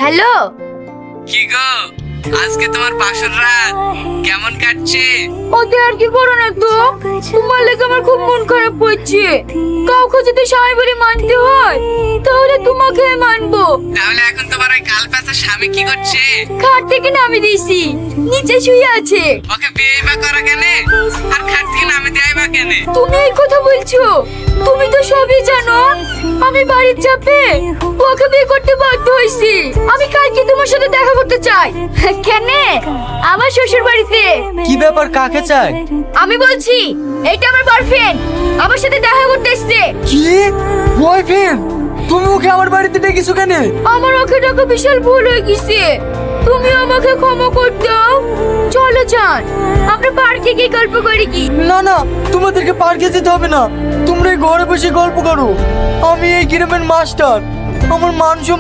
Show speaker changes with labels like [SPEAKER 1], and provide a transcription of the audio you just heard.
[SPEAKER 1] Hello,
[SPEAKER 2] কি গো, আজকে তোমার বাসর রাত কেমন কাটছে?
[SPEAKER 1] ওতে আর কি করো না তো। তোমার লেগে আমার খুব মন খারাপ হচ্ছে। কাউকে যদি স্বামী বলে মানতে হয় তাহলে তোমাকে মানবো।
[SPEAKER 2] তাহলে এখন তোমার ওই কাল পেঁচা স্বামী কি করছে?
[SPEAKER 1] খাট থেকে নামে দিয়েছি, নিচে শুয়ে আছে।
[SPEAKER 2] ওকে বিয়ে বা করা কেন? আর খাট থেকে নামে দেয় বা কেন?
[SPEAKER 1] তুমি এই কথা বলছো? তুমি তো সবই জানো। আমি বাড়ির চাপে ওকে বিয়ে করতে বাধ্য হয়েছি। আমি কালকে তোমার সাথে দেখা করতে চাই। কেন? আমার শ্বশুর বাড়িতে।
[SPEAKER 3] কি ব্যাপার, কাকে চাই?
[SPEAKER 1] আমি বলছি এইটা আমার বয়ফ্রেন্ড, আমার সাথে দেখা করতে এসছে।
[SPEAKER 3] কি বয়ফ্রেন্ড? তুমি ওকে আমার বাড়িতে ডেকেছো কেন?
[SPEAKER 1] আমার ওকে ডাকা বিশাল ভুল হয়ে গেছে, তুমি আমাকে ক্ষমা করে দাও। চলো যান, আমরা পার্কে গিয়ে গল্প করি কি?
[SPEAKER 3] না না, তোমাদেরকে পার্কে যেতে হবে না, তোমরা এই ঘরে বসে গল্প করো। আমি এই গ্রামের মাস্টার, আমার মান সম্মান